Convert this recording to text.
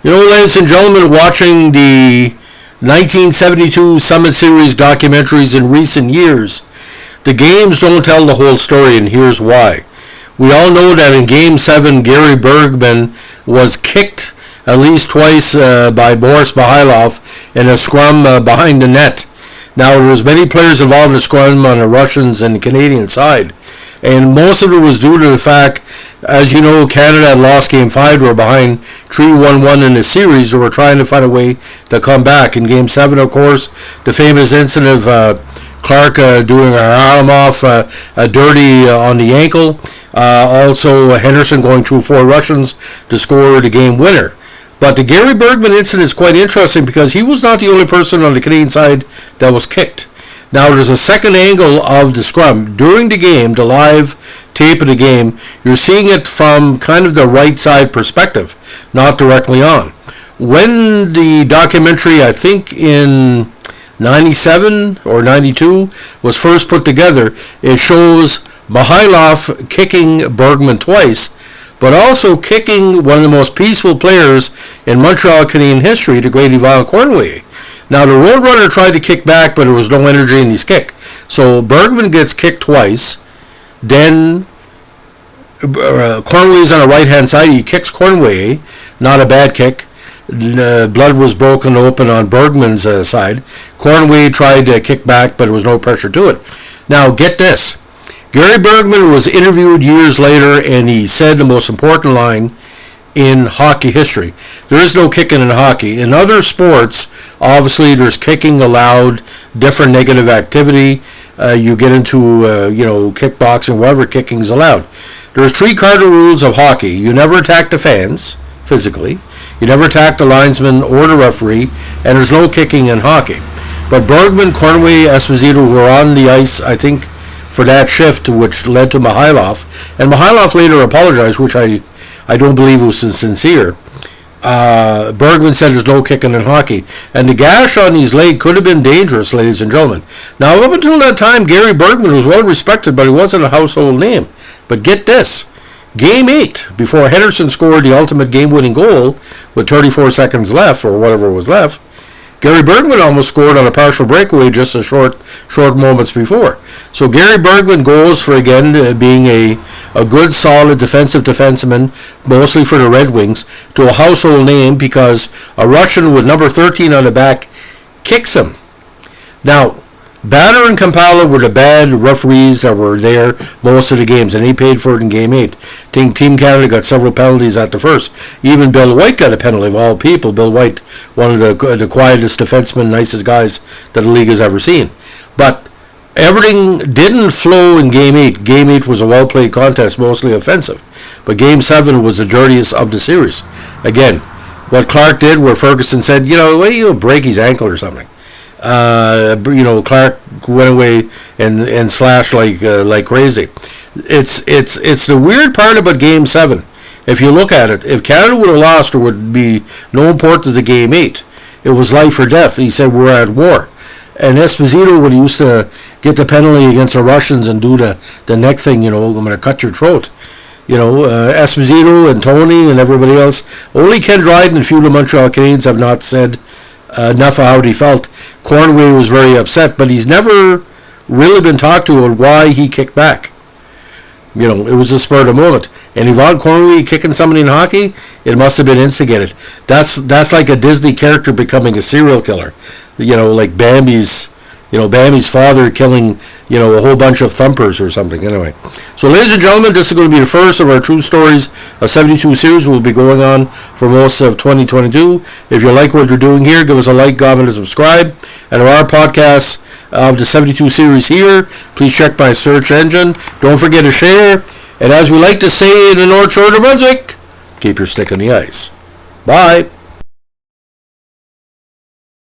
Ladies and gentlemen, watching the 1972 Summit Series documentaries in recent years, the games don't tell the whole story, and here's why. We all know that in Game 7, Gary Bergman was kicked at least twice by Boris Mikhailov in a scrum behind the net. Now, there was many players involved in the scrum on the Russians and the Canadian side, and most of it was due to the fact, as you know, Canada had lost Game 5. They were behind 3-1-1 in the series. They were trying to find a way to come back. In Game 7, of course, the famous incident of Clark doing her arm off, a dirty on the ankle. Also, Henderson going through 4 Russians to score the game winner. But the Gary Bergman incident is quite interesting because he was not the only person on the Canadian side that was kicked. Now, there's a second angle of the scrum. During the game, the live tape of the game, you're seeing it from kind of the right side perspective, not directly on. When the documentary, I think in 97 or 92, was first put together, it shows Mikhailov kicking Bergman twice, but also kicking one of the most peaceful players in Montreal Canadian history, the great Yvon Cornway. Now, the Roadrunner tried to kick back, but there was no energy in his kick. So Bergman gets kicked twice. Then Cornway's on the right-hand side. He kicks Cornway, not a bad kick. Blood was broken open on Bergman's side. Cornway tried to kick back, but there was no pressure to it. Now, get this. Gary Bergman was interviewed years later, and he said the most important line in hockey history. There is no kicking in hockey. In other sports, obviously, there's kicking allowed, different negative activity. You get into, kickboxing, whatever, kicking is allowed. There's 3 cardinal rules of hockey. You never attack the fans, physically. You never attack the linesman or the referee, and there's no kicking in hockey. But Bergman, Cornway, Esposito were on the ice, I think, for that shift, which led to Mikhailov. And Mikhailov later apologized, which I don't believe was sincere. Bergman said there's no kicking in hockey. And the gash on his leg could have been dangerous, ladies and gentlemen. Now, up until that time, Gary Bergman was well respected, but he wasn't a household name. But get this. Game 8, before Henderson scored the ultimate game-winning goal with 34 seconds left, or whatever was left, Gary Bergman almost scored on a partial breakaway just a short moments before. So Gary Bergman goes for, again, being a good, solid defensive defenseman, mostly for the Red Wings, to a household name because a Russian with number 13 on the back kicks him. Now, Banner and Kampala were the bad referees that were there most of the games, and they paid for it in Game 8. I think Team Canada got several penalties at the first. Even Bill White got a penalty, of all people. Bill White, one of the quietest defensemen, nicest guys that the league has ever seen. But everything didn't flow in Game 8. Game 8 was a well-played contest, mostly offensive. But Game 7 was the dirtiest of the series. Again, what Clark did, where Ferguson said, he'll break his ankle or something. Clark went away and slashed like crazy. It's the weird part about Game 7. If you look at it, if Canada would have lost, there would be no importance to Game 8. It was life or death. He said we're at war. And Esposito, when he used to get the penalty against the Russians and do the neck thing, I'm going to cut your throat. Esposito and Tony and everybody else. Only Ken Dryden and a few of the Montreal Canadiens have not said enough of how he felt. Cornway was very upset, but he's never really been talked to on why he kicked back. It was a spur of the moment. And Yvon Cornway kicking somebody in hockey, it must have been instigated. That's like a Disney character becoming a serial killer. Like Bambi's father killing, a whole bunch of thumpers or something. Anyway. So, ladies and gentlemen, this is going to be the first of our True Stories of 72 series. We'll be going on for most of 2022. If you like what we're doing here, give us a like, comment, and subscribe. And there are podcasts of the 72 series here. Please check my search engine. Don't forget to share. And as we like to say in the North Shore of New Brunswick, keep your stick on the ice. Bye.